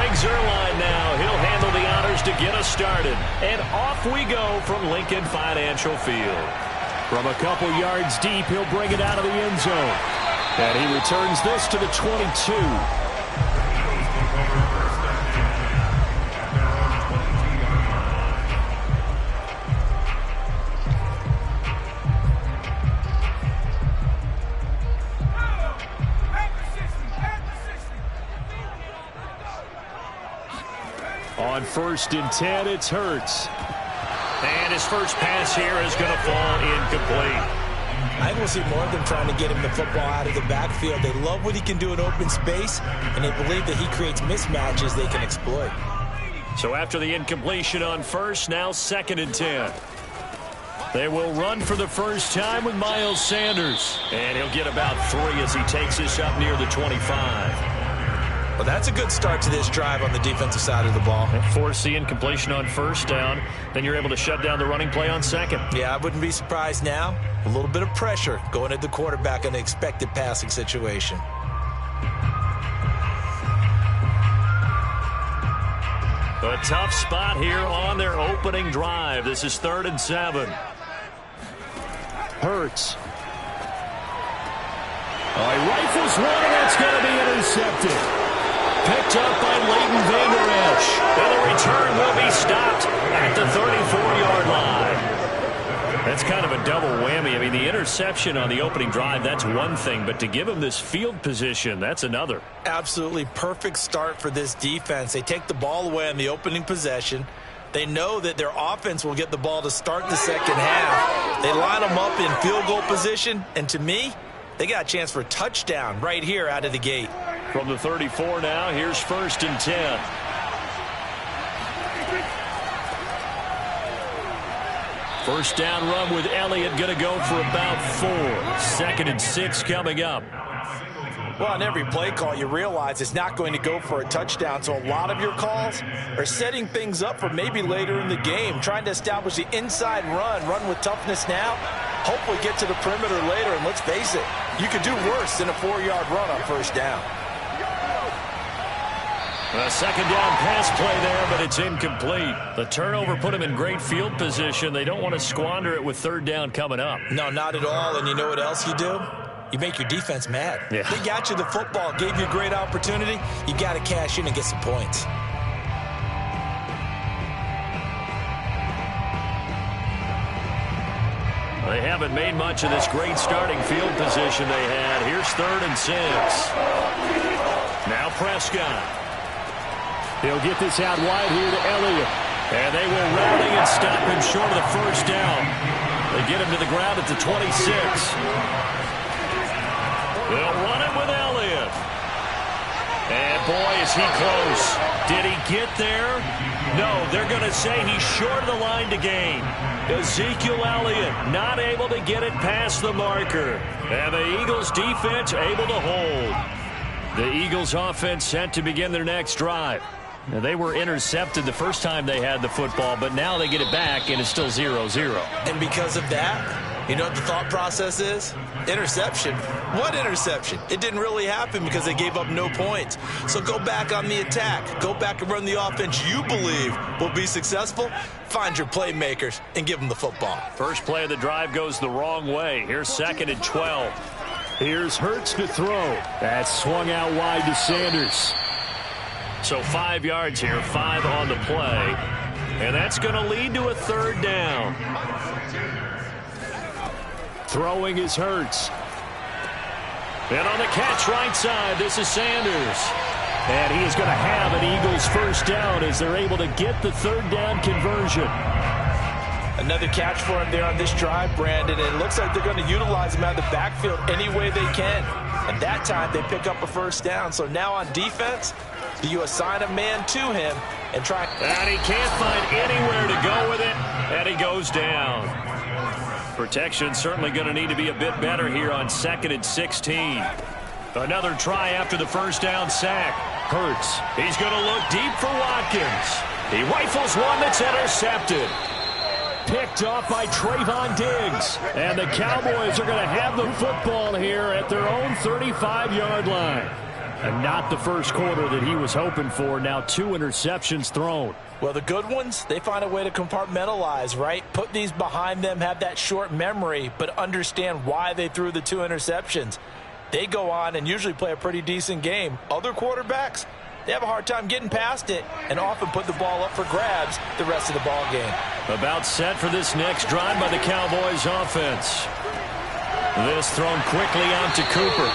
Greg Zuerlein now. He'll handle the honors to get us started. And off we go from Lincoln Financial Field. From a couple yards deep, he'll bring it out of the end zone. And he returns this to the 22. On 1st and 10, it's Hurts. And his first pass here is going to fall incomplete. I think we'll see more of them trying to get him the football out of the backfield. They love what he can do in open space, and they believe that he creates mismatches they can exploit. So after the incompletion on 1st, now 2nd and 10. They will run for the first time with Miles Sanders. And he'll get about 3 as he takes this up near the 25. Well, that's a good start to this drive on the defensive side of the ball. Force the incompletion on 1st down. Then you're able to shut down the running play on 2nd. Yeah, I wouldn't be surprised now. A little bit of pressure going at the quarterback in the expected passing situation. A tough spot here on their opening drive. This is 3rd and 7. Hurts. Oh, he rifles one, and that's going to be intercepted. Picked up by Leighton Vander Esch. And the return will be stopped at the 34-yard line. That's kind of a double whammy. I mean, the interception on the opening drive, that's one thing. But to give him this field position, that's another. Absolutely perfect start for this defense. They take the ball away on the opening possession. They know that their offense will get the ball to start the second half. They line them up in field goal position. And to me, they got a chance for a touchdown right here out of the gate. From the 34 now, here's 1st and 10. First down run with Elliott, going to go for about 4. 2nd and 6 coming up. Well, on every play call, you realize it's not going to go for a touchdown. So a lot of your calls are setting things up for maybe later in the game, trying to establish the inside run with toughness now. Hopefully get to the perimeter later, and let's face it, you could do worse than a 4-yard run on 1st down. A 2nd down pass play there, but it's incomplete. The turnover put him in great field position. They don't want to squander it with 3rd down coming up. No, not at all. And you know what else you do? You make your defense mad. Yeah. They got you the football, gave you a great opportunity. You got to cash in and get some points. They haven't made much of this great starting field position they had. Here's 3rd and 6. Now Prescott. He'll get this out wide here to Elliott. And they will rally and stop him short of the 1st down. They get him to the ground at the 26. They'll run it with Elliott. And boy, is he close. Did he get there? No, they're going to say he's short of the line to gain. Ezekiel Elliott not able to get it past the marker. And the Eagles defense able to hold. The Eagles offense set to begin their next drive. Now, they were intercepted the first time they had the football, but now they get it back, and it's still 0-0. And because of that, you know what the thought process is? Interception. What interception? It didn't really happen because they gave up no points. So go back on the attack. Go back and run the offense you believe will be successful. Find your playmakers and give them the football. First play of the drive goes the wrong way. Here's 2nd and 12. Here's Hurts to throw. That's swung out wide to Sanders. So 5 yards here, 5 on the play. And that's going to lead to a 3rd down. Throwing is Hurts. And on the catch right side, this is Sanders. And he is going to have an Eagles 1st down as they're able to get the 3rd down conversion. Another catch for him there on this drive, Brandon. And it looks like they're going to utilize him out of the backfield any way they can. And that time they pick up a 1st down. So now on defense, do you assign a man to him and try? And he can't find anywhere to go with it. And he goes down. Protection certainly going to need to be a bit better here on 2nd and 16. Another try after the 1st down sack. Hurts. He's going to look deep for Watkins. He rifles one that's intercepted. Picked off by Trayvon Diggs. And the Cowboys are going to have the football here at their own 35-yard line. And not the first quarter that he was hoping for. Now 2 interceptions thrown. Well, the good ones, they find a way to compartmentalize, right? Put these behind them, have that short memory, but understand why they threw the 2 interceptions. They go on and usually play a pretty decent game. Other quarterbacks, they have a hard time getting past it and often put the ball up for grabs the rest of the ball game. About set for this next drive by the Cowboys offense. This thrown quickly out to Cooper.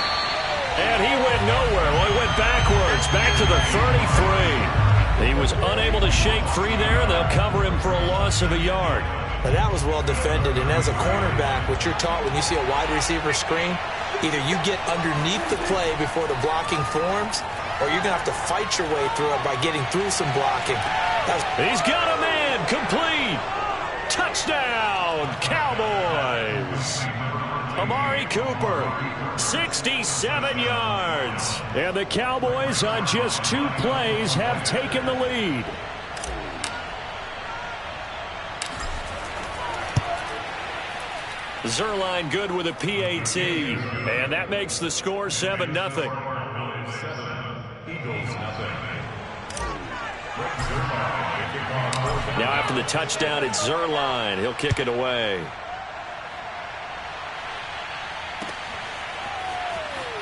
And he went nowhere. Well, he went backwards, back to the 33. He was unable to shake free there. They'll cover him for a loss of a yard. Now, that was well defended. And as a cornerback, what you're taught when you see a wide receiver screen, either you get underneath the play before the blocking forms, or you're going to have to fight your way through it by getting through some blocking. He's got a man. Complete. Touchdown, Cowboys. Amari Cooper, 67 yards. And the Cowboys on just 2 plays have taken the lead. Zuerlein good with a PAT. And that makes the score 7-0. Now after the touchdown, it's Zuerlein. He'll kick it away.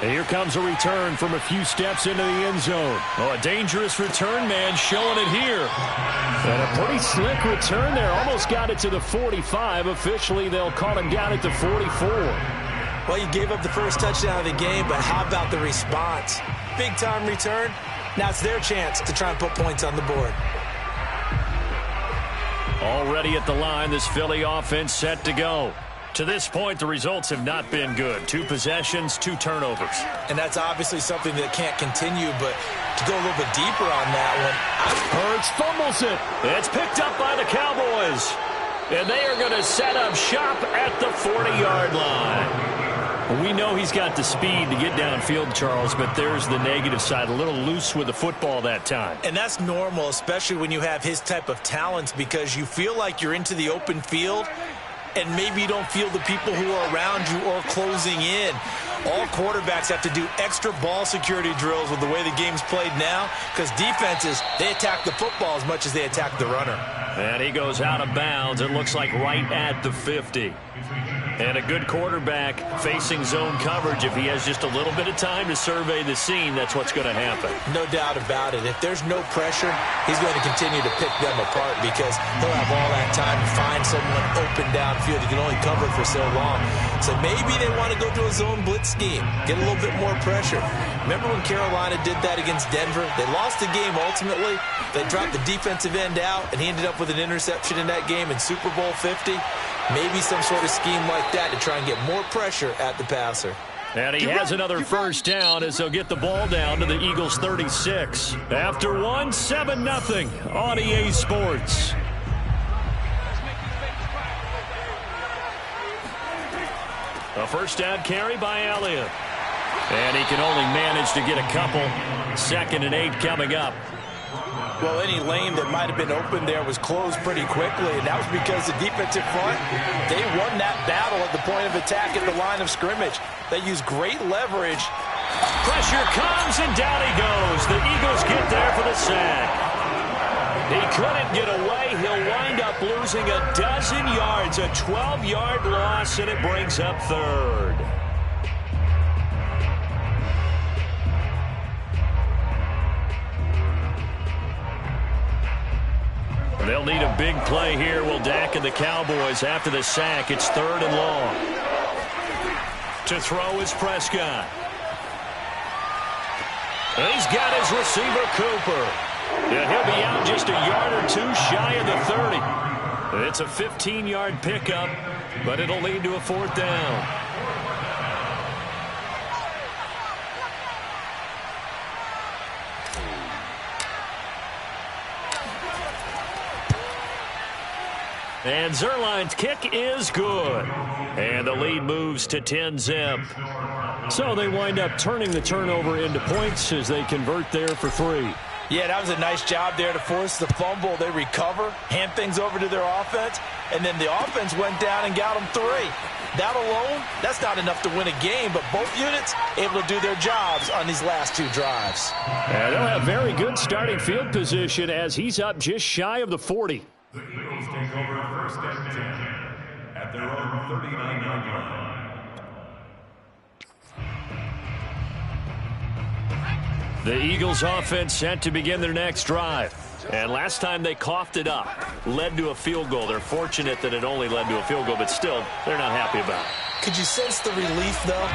And here comes a return from a few steps into the end zone. Oh, a dangerous return man showing it here. And a pretty slick return there. Almost got it to the 45. Officially, they'll call him down at the 44. Well, you gave up the first touchdown of the game, but how about the response? Big-time return. Now it's their chance to try and put points on the board. Already at the line, this Philly offense set to go. To this point, the results have not been good. 2 possessions, 2 turnovers. And that's obviously something that can't continue, but to go a little bit deeper on that one. Hurts fumbles it. It's picked up by the Cowboys. And they are going to set up shop at the 40-yard line. We know he's got the speed to get downfield, Charles, but there's the negative side. A little loose with the football that time. And that's normal, especially when you have his type of talents, because you feel like you're into the open field, and maybe you don't feel the people who are around you or closing in. All quarterbacks have to do extra ball security drills with the way the game's played now, because defenses, they attack the football as much as they attack the runner. And he goes out of bounds. It looks like right at the 50. And a good quarterback facing zone coverage. If he has just a little bit of time to survey the scene, that's what's going to happen. No doubt about it. If there's no pressure, he's going to continue to pick them apart because he'll have all that time to find someone open downfield. He can only cover for so long. So maybe they want to go to a zone blitz scheme, get a little bit more pressure. Remember when Carolina did that against Denver? They lost the game ultimately. They dropped the defensive end out, and he ended up with an interception in that game in Super Bowl 50. Maybe some sort of scheme like that to try and get more pressure at the passer. And he has another first down as they'll get the ball down to the Eagles' 36. After 7-0 on EA Sports. A first down carry by Elliott. And he can only manage to get a couple. 2nd and 8 coming up. Well, any lane that might have been open there was closed pretty quickly, and that was because the defensive front, they won that battle at the point of attack at the line of scrimmage. They used great leverage. Pressure comes, and down he goes. The Eagles get there for the sack. He couldn't get away. He'll wind up losing a dozen yards, a 12-yard loss, and it brings up 3rd. They'll need a big play here. Will Dak and the Cowboys after the sack. It's 3rd and long. To throw is Prescott. He's got his receiver, Cooper. And he'll be out just a yard or 2 shy of the 30. It's a 15-yard pickup, but it'll lead to a 4th down. And Zuerlein's kick is good. And the lead moves to 10-zip. So they wind up turning the turnover into points as they convert there for 3. Yeah, that was a nice job there to force the fumble. They recover, hand things over to their offense, and then the offense went down and got them 3. That alone, that's not enough to win a game, but both units able to do their jobs on these last 2 drives. And they'll have very good starting field position as he's up just shy of the 40. The Eagles take over first and 10 at their own 39-yard line. The Eagles offense set to begin their next drive. And last time they coughed it up, led to a field goal. They're fortunate that it only led to a field goal, but still, they're not happy about it. Could you sense the relief, though,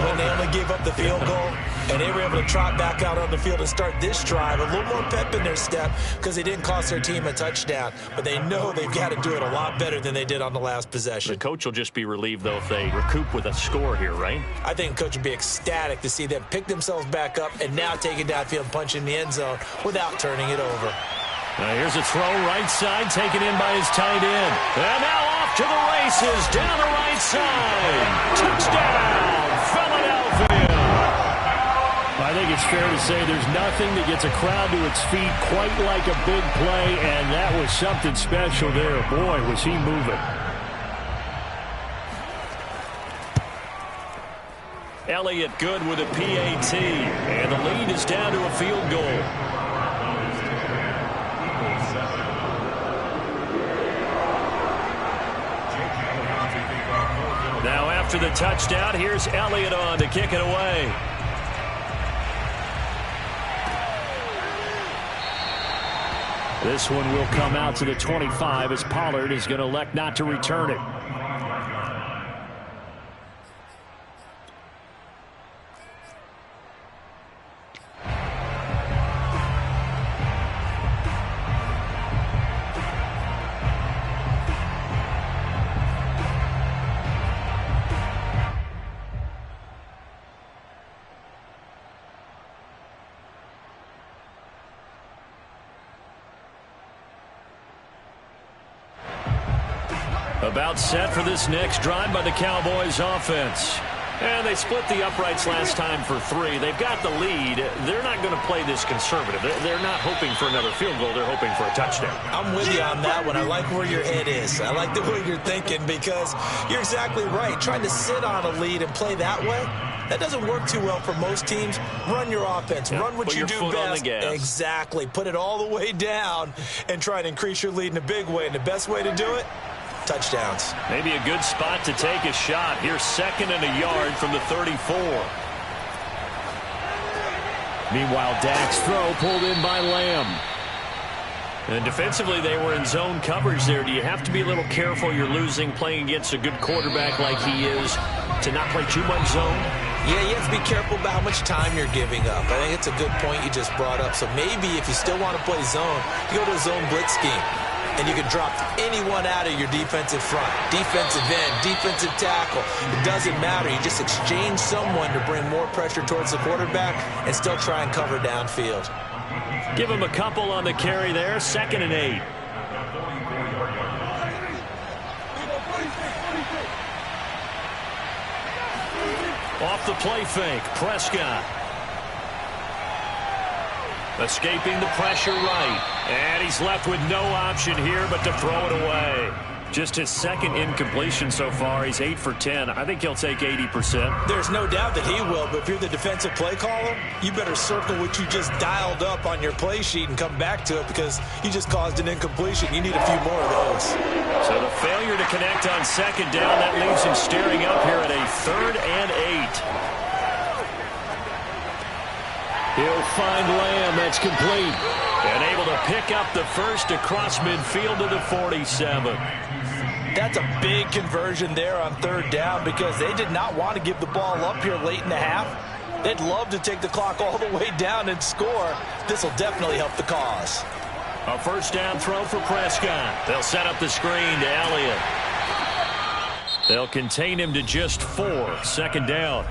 when they only gave up the field goal and they were able to trot back out on the field and start this drive? A little more pep in their step because they didn't cost their team a touchdown. But they know they've got to do it a lot better than they did on the last possession. The coach will just be relieved, though, if they recoup with a score here, right? I think the coach would be ecstatic to see them pick themselves back up and now take it downfield and punch in the end zone without turning it over. Now here's a throw right side, taken in by his tight end. And now off to the races, down the right side. Touchdown, Philadelphia. I think it's fair to say there's nothing that gets a crowd to its feet quite like a big play, and that was something special there. Boy, was he moving. Elliott good with a PAT, and the lead is down to a field goal. Now after the touchdown, here's Elliott on to kick it away. This one will come out to the 25 as Pollard is going to elect not to return it. About set for this next drive by the Cowboys offense. And they split the uprights last time for 3. They've got the lead. They're not going to play this conservative. They're not hoping for another field goal. They're hoping for a touchdown. I'm with you on that one. I like where your head is. I like the way you're thinking because you're exactly right. Trying to sit on a lead and play that way, that doesn't work too well for most teams. Run your offense. Run what you do best. Exactly. Put it all the way down and try to increase your lead in a big way. And the best way to do it, touchdowns. Maybe a good spot to take a shot. Here's 2nd and a yard from the 34. Meanwhile, Dak's throw pulled in by Lamb. And defensively, they were in zone coverage there. Do you have to be a little careful? You're losing playing against a good quarterback like he is to not play too much zone? Yeah, you have to be careful about how much time you're giving up. I think it's a good point you just brought up. So maybe if you still want to play zone, you go to a zone blitz scheme. And you can drop anyone out of your defensive front. Defensive end, defensive tackle. It doesn't matter. You just exchange someone to bring more pressure towards the quarterback and still try and cover downfield. Give him a couple on the carry there. 2nd and 8. Off the play fake, Prescott. Escaping the pressure right. And he's left with no option here but to throw it away. Just his 2nd incompletion so far. He's 8 for 10. I think he'll take 80%. There's no doubt that he will, but if you're the defensive play caller, you better circle what you just dialed up on your play sheet and come back to it because you just caused an incompletion. You need a few more of those. So the failure to connect on 2nd down, that leaves him staring up here at a 3rd and 8. He'll find Lamb. That's complete. And able to pick up the first across midfield to the 47. That's a big conversion there on 3rd down because they did not want to give the ball up here late in the half. They'd love to take the clock all the way down and score. This will definitely help the cause. A 1st down throw for Prescott. They'll set up the screen to Elliott. They'll contain him to just 4. 2nd down.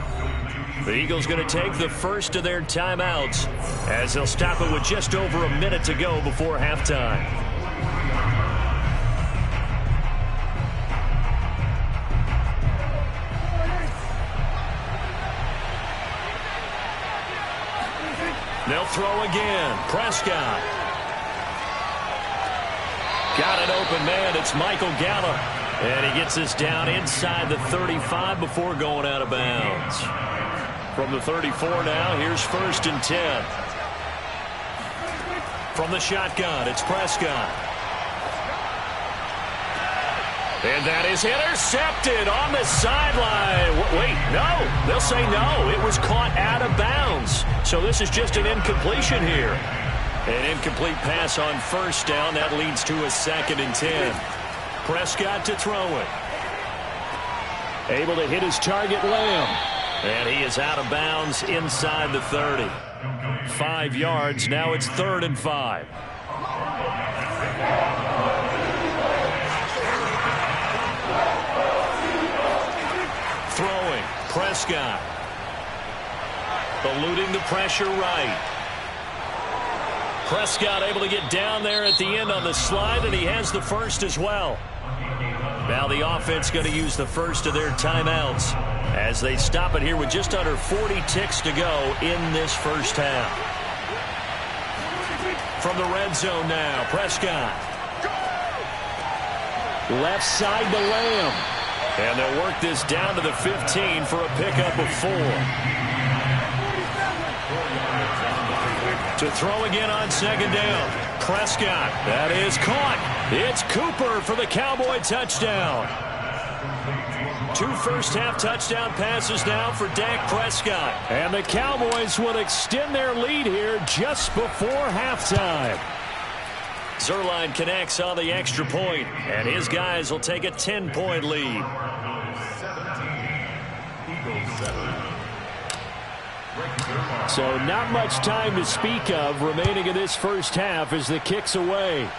The Eagles going to take the first of their timeouts as they'll stop it with just over a minute to go before halftime. They'll throw again. Prescott. Got an open man. It's Michael Gallup. And he gets us down inside the 35 before going out of bounds. From the 34 now, here's 1st and 10. From the shotgun, it's Prescott. And that is intercepted on the sideline. Wait, no. They'll say no. It was caught out of bounds. So this is just an incompletion here. An incomplete pass on 1st down. That leads to a 2nd and 10. Prescott to throw it. Able to hit his target, Lamb. And he is out of bounds inside the 30. 5 yards. Now it's 3rd and 5. Throwing. Prescott. Eluding the pressure right. Prescott able to get down there at the end on the slide, and he has the 1st as well. Now the offense going to use the 1st of their timeouts as they stop it here with just under 40 ticks to go in this 1st half. From the red zone now, Prescott. Left side to Lamb. And they'll work this down to the 15 for a pickup of 4. To throw again on 2nd down. Prescott. That is caught. It's Cooper for the Cowboy touchdown. 2 first-half touchdown passes now for Dak Prescott. And the Cowboys will extend their lead here just before halftime. Zuerlein connects on the extra point, and his guys will take a 10-point lead. So not much time to speak of remaining in this 1st half as the kick's away.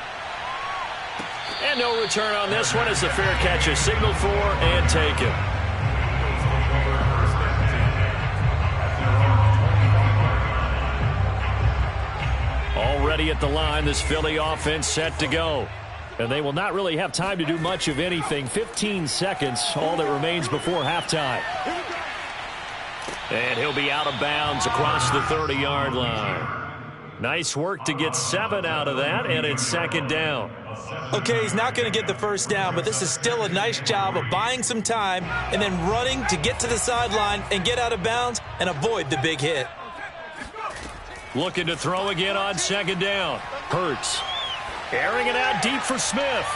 And no return on this one as the fair catch is signaled for and taken. Already at the line, this Philly offense set to go. And they will not really have time to do much of anything. 15 seconds, all that remains before halftime. And he'll be out of bounds across the 30-yard line. Nice work to get 7 out of that, and it's 2nd down. Okay, he's not going to get the 1st down, but this is still a nice job of buying some time and then running to get to the sideline and get out of bounds and avoid the big hit. Looking to throw again on 2nd down. Hurts. Airing it out deep for Smith.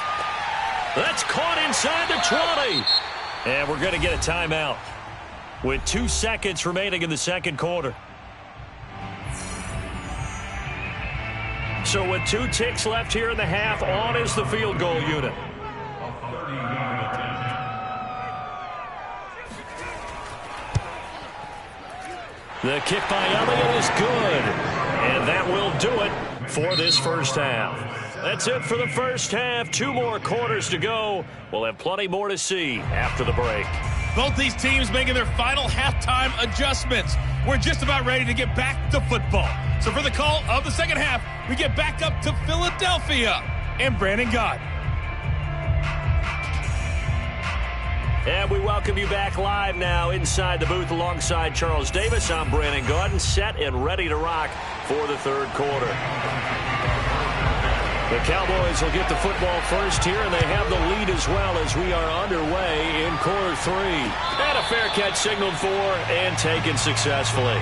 That's caught inside the 20. And we're going to get a timeout with 2 seconds remaining in the 2nd quarter. So with 2 ticks left here in the half, on is the field goal unit. The kick by Elliott is good. And that will do it for this 1st half. That's it for the 1st half. 2 more quarters to go. We'll have plenty more to see after the break. Both these teams making their final halftime adjustments. We're just about ready to get back to football. So for the call of the 2nd half, we get back up to Philadelphia and Brandon Gaudin. And we welcome you back live now inside the booth alongside Charles Davis. I'm Brandon Gaudin, set and ready to rock for the 3rd quarter. The Cowboys will get the football first here, and they have the lead as well as we are underway in quarter 3. And a fair catch signaled for and taken successfully.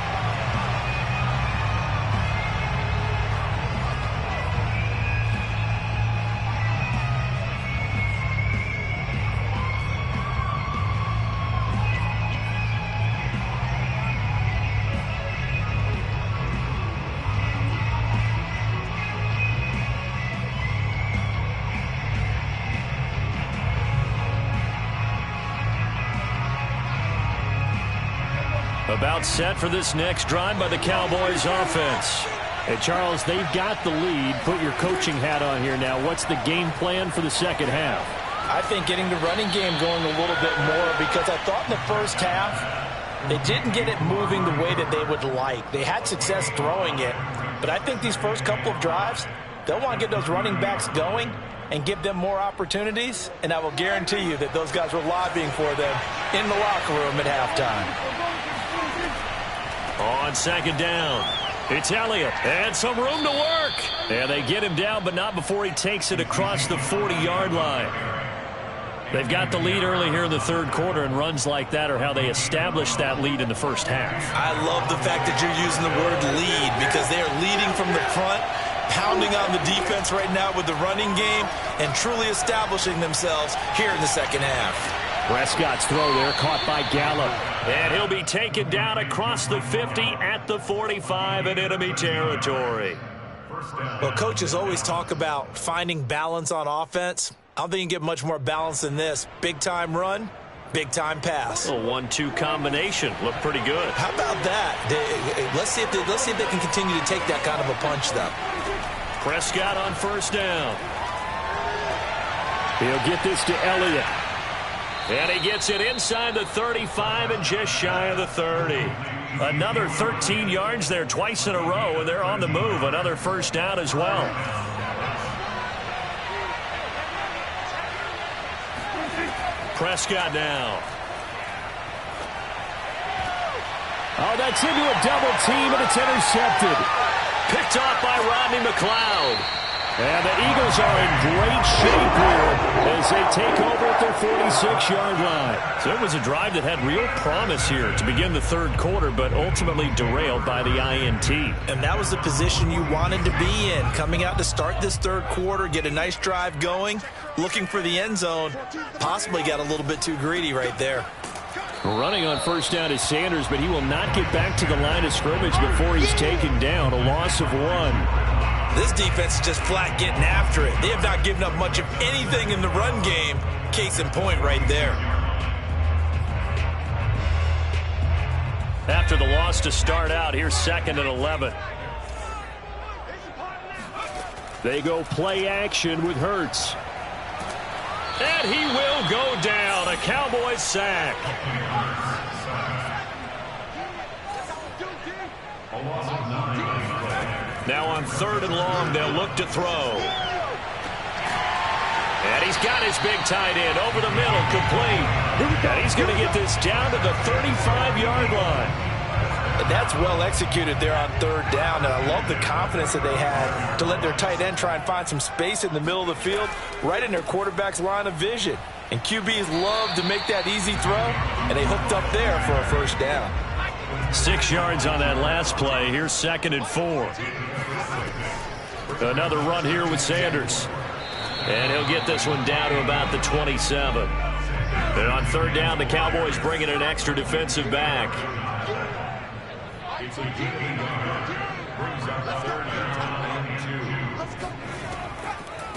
About set for this next drive by the Cowboys offense. And Charles, they've got the lead. Put your coaching hat on here now. What's the game plan for the 2nd half? I think getting the running game going a little bit more, because I thought in the 1st half they didn't get it moving the way that they would like. They had success throwing it, but I think these first couple of drives, they'll want to get those running backs going and give them more opportunities, and I will guarantee you that those guys were lobbying for them in the locker room at halftime. On 2nd down, It's Elliott, and some room to work. And they get him down, but not before he takes it across the 40-yard line. They've got the lead early here in the third quarter, and runs like that are how they established that lead in the first half. I love the fact that you're using the word lead because they are leading from the front, pounding on the defense right now with the running game, and truly establishing themselves here in the second half. Prescott's throw there caught by Gallup. And he'll be taken down across the 50 at the 45 in enemy territory. Well, coaches always talk about finding balance on offense. I don't think you can get much more balance than this. Big-time run, big-time pass. A 1-2 combination. Looked pretty good. How about that? Let's see if they can continue to take that kind of a punch, though. Prescott on first down. He'll get this to Elliott. And he gets it inside the 35 and just shy of the 30. Another 13 yards there twice in a row, and they're on the move. Another first down as well. Prescott now. Oh, that's into a double team, and it's intercepted. Picked off by Rodney McLeod. And the Eagles are in great shape here as they take over at their 46-yard line. So it was a drive that had real promise here to begin the third quarter, but ultimately derailed by the INT. And that was the position you wanted to be in, coming out to start this third quarter, get a nice drive going, looking for the end zone. Possibly got a little bit too greedy right there. Running on first down is Sanders, but he will not get back to the line of scrimmage before he's taken down. A loss of 1. This defense is just flat getting after it. They have not given up much of anything in the run game. Case in point right there. After the loss to start out, here's 2nd and 11. They go play action with Hurts. And he will go down. A Cowboys sack. Now on 3rd and long, they'll look to throw. And he's got his big tight end over the middle, complete. And he's going to get this down to the 35-yard line. And that's well executed there on 3rd down. And I love the confidence that they had to let their tight end try and find some space in the middle of the field, right in their quarterback's line of vision. And QBs love to make that easy throw, and they hooked up there for a first down. 6 yards on that last play. Here's 2nd and 4. Another run here with Sanders. And he'll get this one down to about the 27. And on 3rd down, the Cowboys bring in an extra defensive back.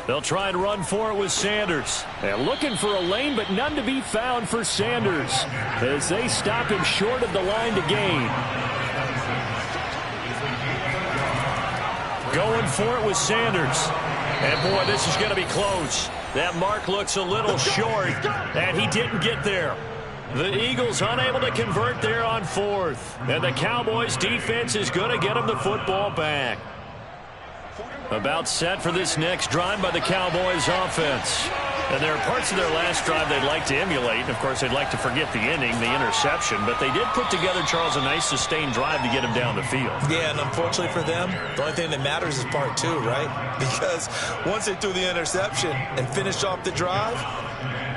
They'll try and run for it with Sanders. They're looking for a lane, but none to be found for Sanders as they stop him short of the line to gain. Going for it with Sanders. And, boy, this is going to be close. That mark looks a little short, and he didn't get there. The Eagles unable to convert there on 4th. And the Cowboys defense is going to get them the football back. About set for this next drive by the Cowboys offense. And there are parts of their last drive they'd like to emulate. And, of course, they'd like to forget the ending, the interception. But they did put together, Charles, a nice sustained drive to get him down the field. Yeah, and unfortunately for them, the only thing that matters is part 2, right? Because once they threw the interception and finished off the drive,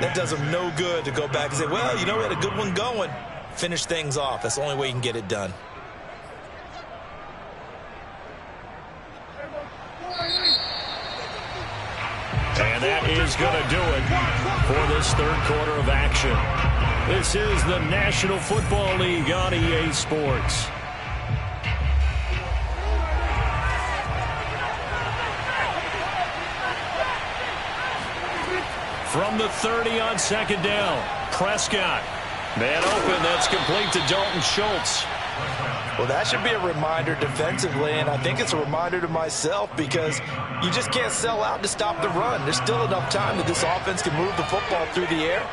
that does them no good to go back and say, well, you know, we had a good one going. Finish things off. That's the only way you can get it done. And that is going to do it for this third quarter of action. This is the National Football League on EA Sports. From the 30 on 2nd down, Prescott. Man open, that's complete to Dalton Schultz. Well, that should be a reminder defensively, and I think it's a reminder to myself because you just can't sell out to stop the run. There's still enough time that this offense can move the football through the air,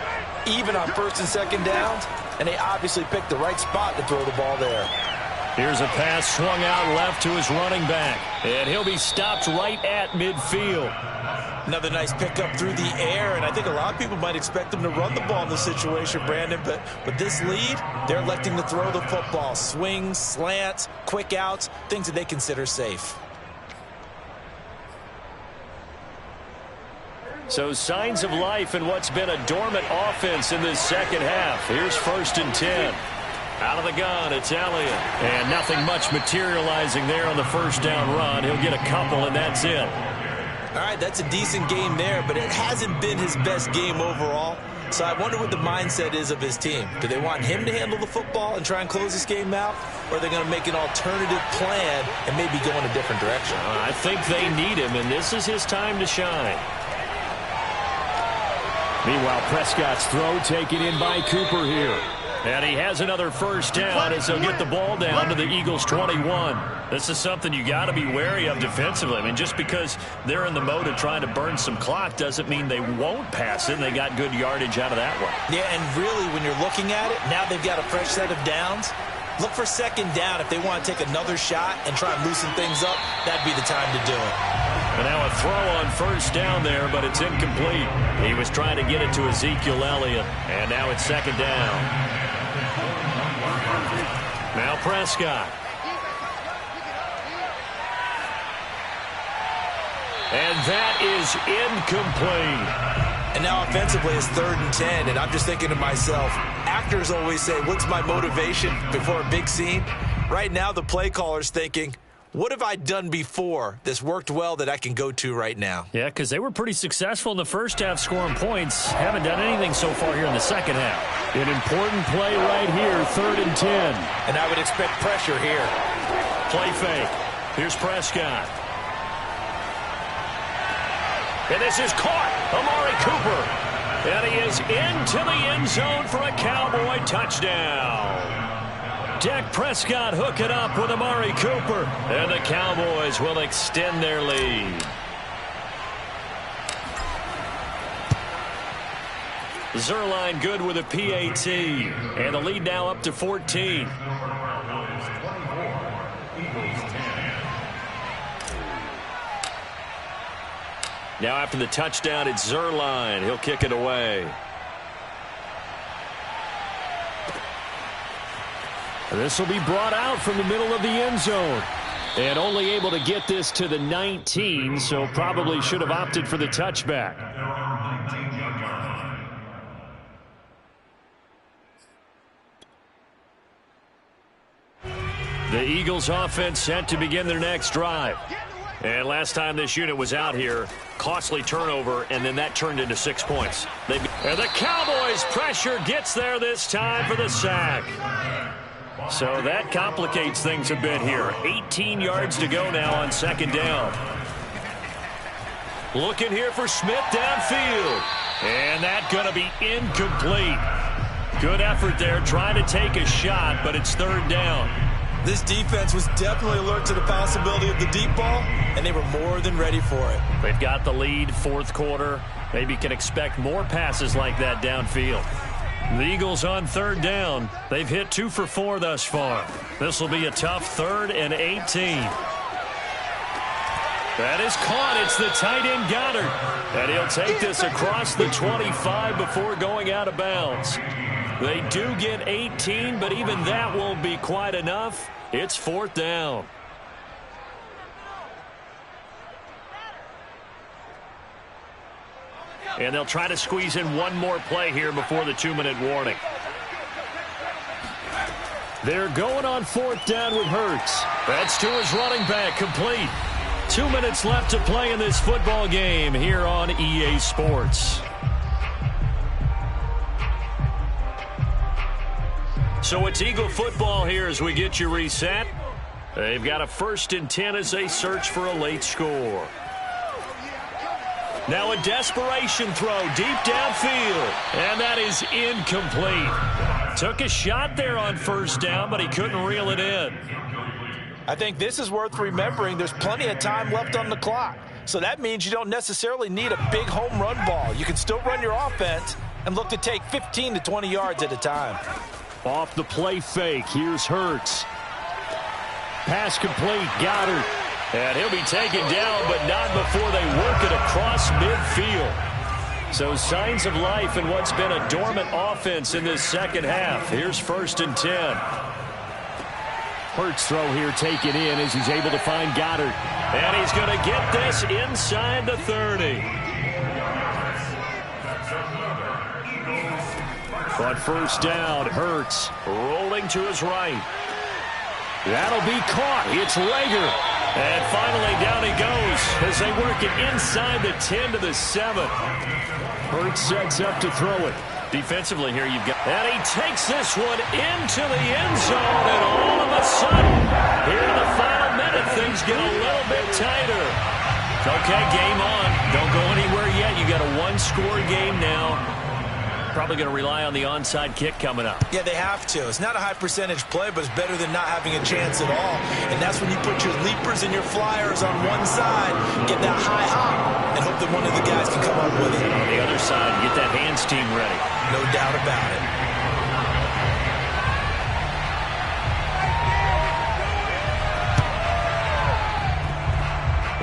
even on 1st and 2nd downs, and they obviously picked the right spot to throw the ball there. Here's a pass swung out left to his running back. And he'll be stopped right at midfield. Another nice pickup through the air, and I think a lot of people might expect them to run the ball in this situation, Brandon, but with this lead, they're electing to throw the football. Swings, slants, quick outs, things that they consider safe. So signs of life in what's been a dormant offense in this second half. Here's 1st and 10. Out of the gun, it's Elliott. And nothing much materializing there on the first down run. He'll get a couple, and that's it. All right, that's a decent game there, but it hasn't been his best game overall. So I wonder what the mindset is of his team. Do they want him to handle the football and try and close this game out? Or are they going to make an alternative plan and maybe go in a different direction? I think they need him, and this is his time to shine. Meanwhile, Prescott's throw taken in by Cooper here. And he has another first down as he'll get the ball down to the Eagles' 21. This is something you got to be wary of defensively. I mean, just because they're in the mode of trying to burn some clock doesn't mean they won't pass it, and they got good yardage out of that one. Yeah, and really, when you're looking at it, now they've got a fresh set of downs. Look for second down if they want to take another shot and try and loosen things up. That'd be the time to do it. And now a throw on first down there, but it's incomplete. He was trying to get it to Ezekiel Elliott, and now it's second down. Now Prescott. And that is incomplete. And now offensively it's 3rd and 10, and I'm just thinking to myself, actors always say, what's my motivation before a big scene? Right now the play caller's thinking, what have I done before that's worked well that I can go to right now? Yeah, because they were pretty successful in the first half scoring points. Haven't done anything so far here in the second half. An important play right here, 3rd and 10. And I would expect pressure here. Play fake. Here's Prescott. And this is caught. Amari Cooper. And he is into the end zone for a Cowboy touchdown. Dak Prescott hooking up with Amari Cooper. And the Cowboys will extend their lead. Zuerlein good with a PAT. And the lead now up to 14. Now after the touchdown, it's Zuerlein. He'll kick it away. This will be brought out from the middle of the end zone. And only able to get this to the 19, so probably should have opted for the touchback. The Eagles offense set to begin their next drive. And last time this unit was out here, costly turnover, and then that turned into 6 points. And the Cowboys' pressure gets there this time for the sack. So that complicates things a bit here. 18 yards to go now on second down. Looking here for Smith downfield. And that's going to be incomplete. Good effort there trying to take a shot, but it's 3rd down. This defense was definitely alert to the possibility of the deep ball, and they were more than ready for it. They've got the lead, 4th quarter. Maybe can expect more passes like that downfield. The Eagles on 3rd down. They've hit 2 for 4 thus far. This will be a tough 3rd and 18. That is caught. It's the tight end Goddard. And he'll take this across the 25 before going out of bounds. They do get 18, but even that won't be quite enough. It's 4th down. And they'll try to squeeze in one more play here before the 2-minute warning. They're going on 4th down with Hurts. That's to his running back, complete. 2 minutes left to play in this football game here on EA Sports. So it's Eagle football here as we get you reset. They've got a 1st and 10 as they search for a late score. Now a desperation throw deep downfield. And that is incomplete. Took a shot there on 1st down, but he couldn't reel it in. I think this is worth remembering. There's plenty of time left on the clock. So that means you don't necessarily need a big home run ball. You can still run your offense and look to take 15 to 20 yards at a time. Off the play fake, here's Hurts. Pass complete. Goddard. And he'll be taken down, but not before they work it across midfield. So signs of life in what's been a dormant offense in this second half. Here's 1st and 10. Hurts throw here taken in as he's able to find Goddard. And he's going to get this inside the 30. On 1st down, Hurts rolling to his right. That'll be caught. It's Reagor. And finally down he goes as they work it inside the 10 to the 7. Hurts sets up to throw it. Defensively here you've got. And he takes this one into the end zone. And all of a sudden, here in the final minute, things get a little bit tighter. Okay, game on. Don't go anywhere yet. You got a one-score game now. Probably going to rely on the onside kick coming up. Yeah, they have to. It's not a high percentage play, but it's better than not having a chance at all. And that's when you put your leapers and your flyers on one side, get that high hop, and hope that one of the guys can come up with it. On the other side, get that hands team ready. No doubt about it.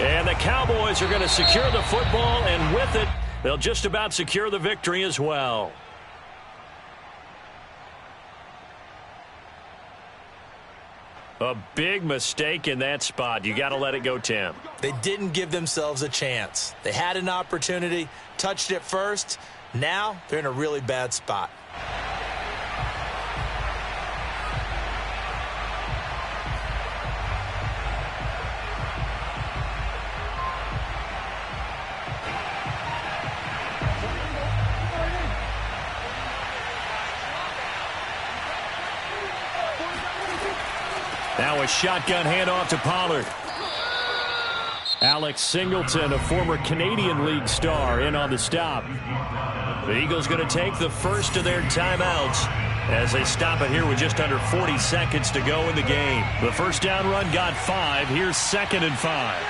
And the Cowboys are going to secure the football, and with it, they'll just about secure the victory as well. A big mistake in that spot. You got to let it go, Tim. They didn't give themselves a chance. They had an opportunity, touched it first. Now they're in a really bad spot. Now a shotgun handoff to Pollard. Alex Singleton, a former Canadian League star, in on the stop. The Eagles going to take the first of their timeouts as they stop it here with just under 40 seconds to go in the game. The first down run got 5. Here's 2nd and 5.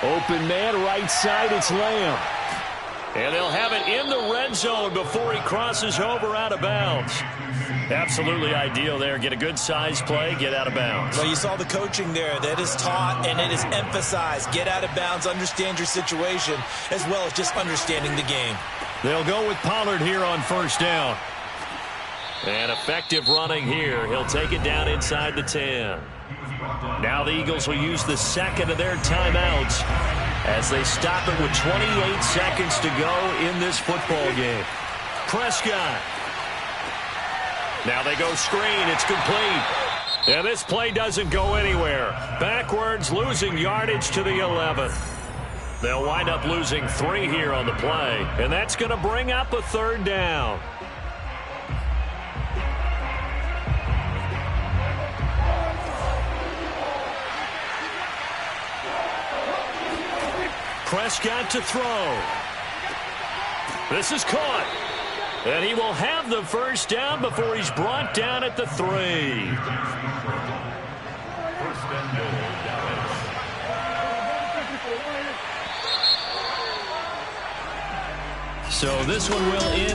Open man, right side, it's Lamb. And they'll have it in the red zone before he crosses over out of bounds. Absolutely ideal there. Get a good size play, get out of bounds. Well, you saw the coaching there. That is taught and it is emphasized. Get out of bounds, understand your situation, as well as just understanding the game. They'll go with Pollard here on 1st down. And effective running here. He'll take it down inside the 10. Now the Eagles will use the second of their timeouts as they stop it with 28 seconds to go in this football game. Prescott. Now they go screen. It's complete. And this play doesn't go anywhere. Backwards, losing yardage to the 11th. They'll wind up losing 3 here on the play. And that's going to bring up a 3rd down. Prescott to throw. This is caught. And he will have the first down before he's brought down at the 3. So this one will end.